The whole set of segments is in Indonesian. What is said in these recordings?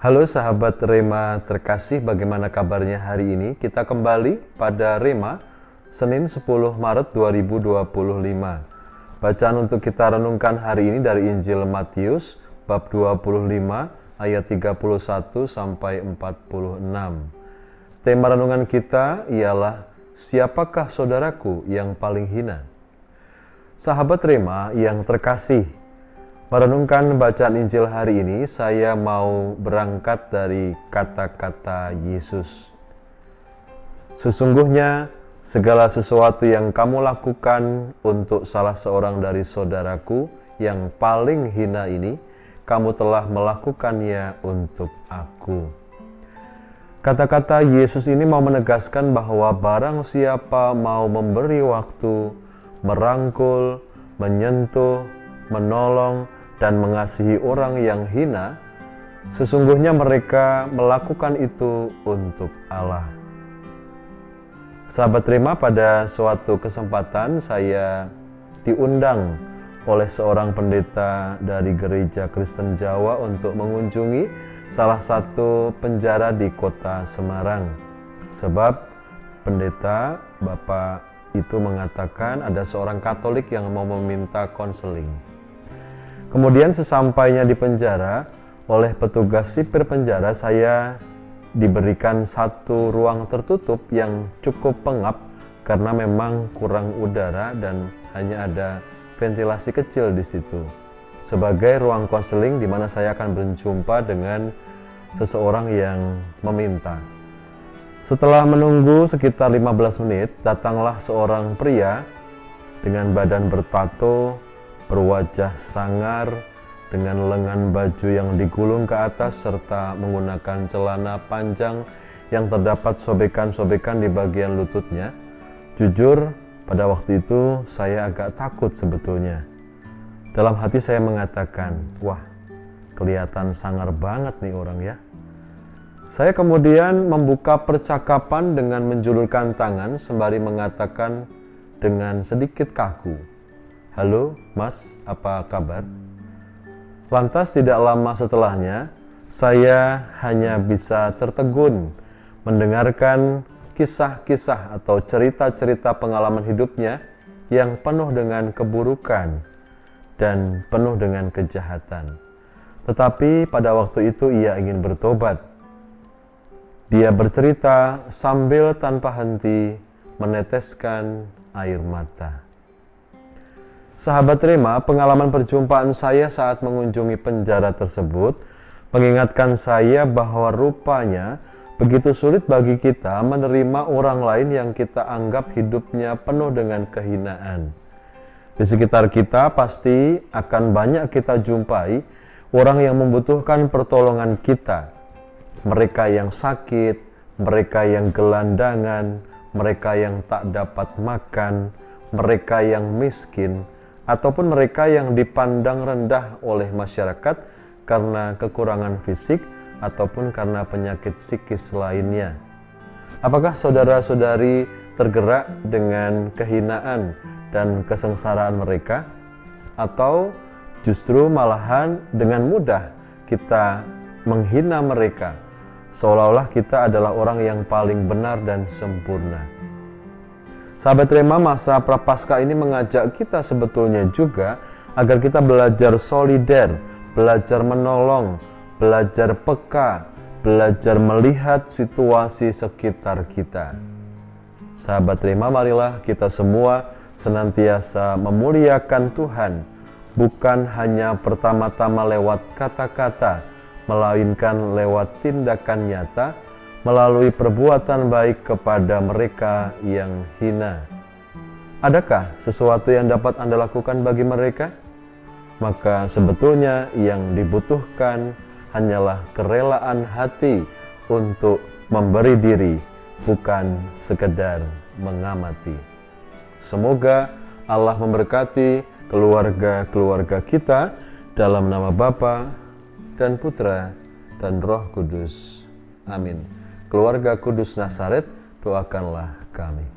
Halo sahabat Rema terkasih, bagaimana kabarnya hari ini? Kita kembali pada Rema, Senin 10 Maret 2025. Bacaan untuk kita renungkan hari ini dari Injil Matius, bab 25, ayat 31 sampai 46. Tema renungan kita ialah, siapakah saudaraku yang paling hina? Sahabat Rema yang terkasih, merenungkan bacaan Injil hari ini, saya mau berangkat dari kata-kata Yesus. Sesungguhnya, segala sesuatu yang kamu lakukan untuk salah seorang dari saudaraku yang paling hina ini, kamu telah melakukannya untuk aku. Kata-kata Yesus ini mau menegaskan bahwa barang siapa mau memberi waktu, merangkul, menyentuh, menolong, dan mengasihi orang yang hina, sesungguhnya mereka melakukan itu untuk Allah. Sahabat Rema, pada suatu kesempatan saya diundang oleh seorang pendeta dari Gereja Kristen Jawa untuk mengunjungi salah satu penjara di kota Semarang. Sebab pendeta Bapak itu mengatakan ada seorang Katolik yang mau meminta konseling. Kemudian sesampainya di penjara, oleh petugas sipir penjara saya diberikan satu ruang tertutup yang cukup pengap karena memang kurang udara dan hanya ada ventilasi kecil di situ. Sebagai ruang konseling di mana saya akan berjumpa dengan seseorang yang meminta. Setelah menunggu sekitar 15 menit, datanglah seorang pria dengan badan bertato, berwajah sangar, dengan lengan baju yang digulung ke atas serta menggunakan celana panjang yang terdapat sobekan-sobekan di bagian lututnya. Jujur, pada waktu itu saya agak takut sebetulnya. Dalam hati saya mengatakan, wah, kelihatan sangar banget nih orang ya. Saya kemudian membuka percakapan dengan menjulurkan tangan sembari mengatakan dengan sedikit kaku, "Halo Mas, apa kabar?" Lantas tidak lama setelahnya, saya hanya bisa tertegun mendengarkan kisah-kisah atau cerita-cerita pengalaman hidupnya yang penuh dengan keburukan dan penuh dengan kejahatan. Tetapi pada waktu itu ia ingin bertobat. Dia bercerita sambil tanpa henti meneteskan air mata. Sahabat Rema, pengalaman perjumpaan saya saat mengunjungi penjara tersebut mengingatkan saya bahwa rupanya begitu sulit bagi kita menerima orang lain yang kita anggap hidupnya penuh dengan kehinaan. Di sekitar kita pasti akan banyak kita jumpai orang yang membutuhkan pertolongan kita. Mereka yang sakit, mereka yang gelandangan, mereka yang tak dapat makan, mereka yang miskin, ataupun mereka yang dipandang rendah oleh masyarakat karena kekurangan fisik ataupun karena penyakit psikis lainnya. Apakah saudara-saudari tergerak dengan kehinaan dan kesengsaraan mereka? Atau justru malahan dengan mudah kita menghina mereka, seolah-olah kita adalah orang yang paling benar dan sempurna? Sahabat Rema, masa Prapaskah ini mengajak kita sebetulnya juga agar kita belajar solider, belajar menolong, belajar peka, belajar melihat situasi sekitar kita. Sahabat Rema, marilah kita semua senantiasa memuliakan Tuhan, bukan hanya pertama-tama lewat kata-kata, melainkan lewat tindakan nyata, melalui perbuatan baik kepada mereka yang hina. Adakah sesuatu yang dapat Anda lakukan bagi mereka? Maka sebetulnya yang dibutuhkan hanyalah kerelaan hati untuk memberi diri, bukan sekedar mengamati. Semoga Allah memberkati keluarga-keluarga kita dalam nama Bapa dan Putra dan Roh Kudus. Amin. Keluarga Kudus Nazaret, doakanlah kami.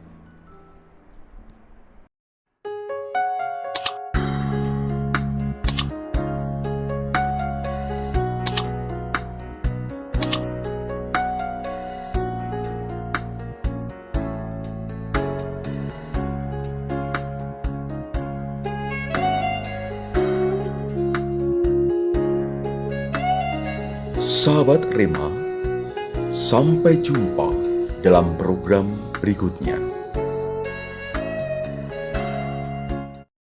Sahabat Rema, sampai jumpa dalam program berikutnya.